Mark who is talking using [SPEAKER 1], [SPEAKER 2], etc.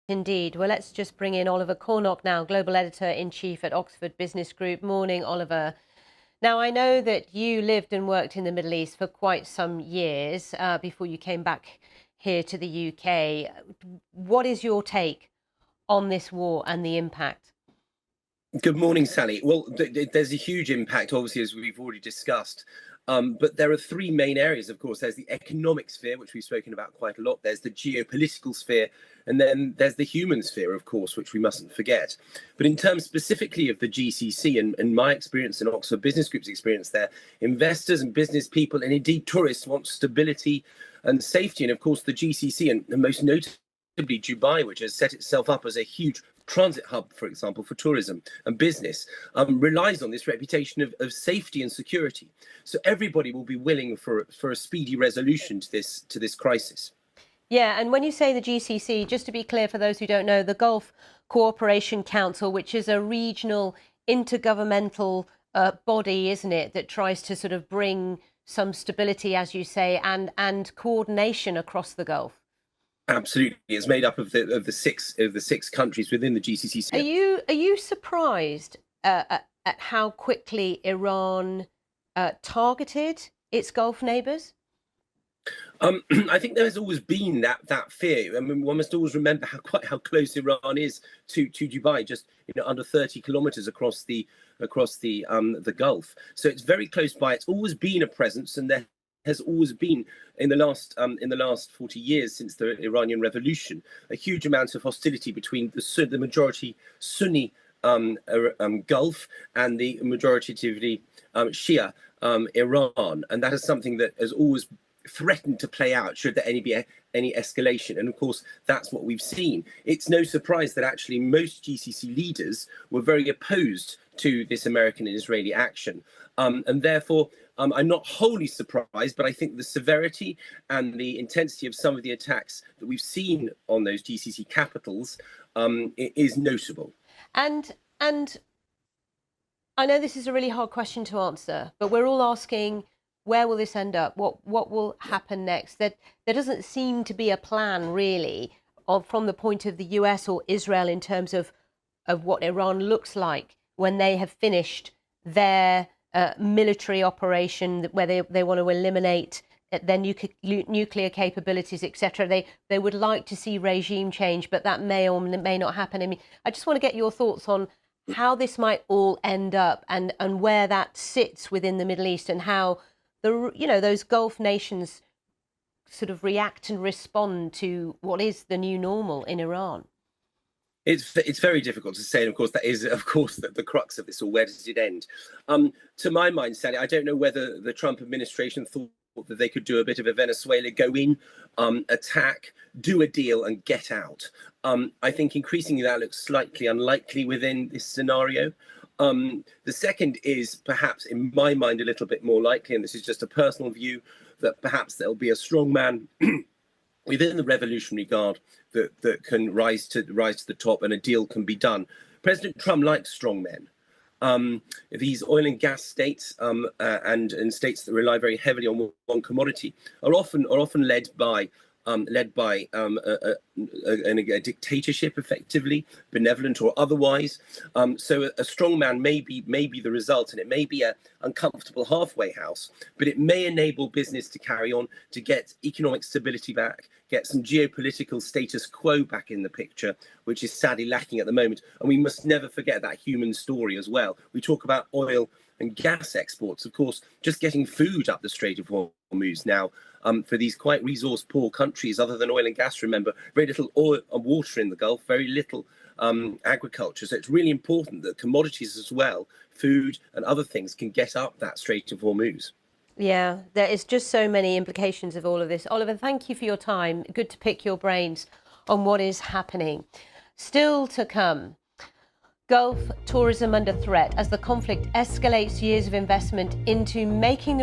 [SPEAKER 1] Indeed. Well, let's just bring in Oliver Cornock now, Global Editor-in-Chief at Oxford Business Group. Morning, Oliver. Now, I know that you lived and worked in the Middle East for quite some years before you came back here to the UK. What is your take on this war and the impact?
[SPEAKER 2] Good morning, Sally. Well, there's a huge impact, obviously, as we've already discussed. But there are three main areas, of course. There's the economic sphere, which we've spoken about quite a lot. There's the geopolitical sphere. And then there's the human sphere, of course, which we mustn't forget. But in terms specifically of the GCC and my experience and Oxford Business Group's experience there, investors and business people and indeed tourists want stability and safety. And of course, the GCC and most notably Dubai, which has set itself up as a huge transit hub, for example, for tourism and business, relies on this reputation of safety and security. So everybody will be willing for a speedy resolution to this crisis.
[SPEAKER 1] Yeah, and when you say the GCC, just to be clear for those who don't know, the Gulf Cooperation Council, which is a regional intergovernmental body, isn't it, that tries to sort of bring some stability, as you say, and coordination across the Gulf.
[SPEAKER 2] Absolutely, it's made up of the six countries within the GCC
[SPEAKER 1] Are
[SPEAKER 2] sphere.
[SPEAKER 1] you surprised at how quickly Iran targeted its Gulf neighbours?
[SPEAKER 2] I think there's always been that fear. I mean, one must always remember how close Iran is to Dubai, just under 30 kilometers across the Gulf. So it's very close by. It's always been a presence, and there has always been in the last 40 years since the Iranian Revolution a huge amount of hostility between the majority Sunni Gulf and the majority Shia Iran, and that is something that has always threatened to play out should there be any escalation. And of course, that's what we've seen. It's no surprise that actually most GCC leaders were very opposed to this American and Israeli action. And therefore, I'm not wholly surprised, but I think the severity and the intensity of some of the attacks that we've seen on those GCC capitals is notable.
[SPEAKER 1] And I know this is a really hard question to answer, but we're all asking, where will this end up? What will happen next? There doesn't seem to be a plan really from the point of the US or Israel in terms of what Iran looks like when they have finished their military operation, where they want to eliminate their nuclear capabilities, etc. They would like to see regime change, but that may or may not happen. I mean, I just want to get your thoughts on how this might all end up and where that sits within the Middle East, and how those Gulf nations sort of react and respond to what is the new normal in Iran.
[SPEAKER 2] It's very difficult to say, and of course that is, of course, the crux of this. Or where does it end? To my mind, Sally, I don't know whether the Trump administration thought that they could do a bit of a Venezuela, go in, attack, do a deal, and get out. I think increasingly that looks slightly unlikely within this scenario. The second is perhaps, in my mind, a little bit more likely, and this is just a personal view, that perhaps there'll be a strong man within the Revolutionary Guard that can rise to the top, and a deal can be done. President Trump likes strong men. These oil and gas states and states that rely very heavily on one commodity are often led by a dictatorship, effectively, benevolent or otherwise. So a strong man may be the result, and it may be an uncomfortable halfway house, but it may enable business to carry on, to get economic stability back, get some geopolitical status quo back in the picture, which is sadly lacking at the moment. And we must never forget that human story as well. We talk about oil and gas exports, of course, just getting food up the Strait of Hormuz now, for these quite resource poor countries, other than oil and gas, remember, very little oil and water in the Gulf, very little agriculture. So it's really important that commodities as well, food and other things, can get up that Strait of Hormuz.
[SPEAKER 1] Yeah, there is just so many implications of all of this. Oliver, thank you for your time. Good to pick your brains on what is happening. Still to come, Gulf tourism under threat as the conflict escalates years of investment into making the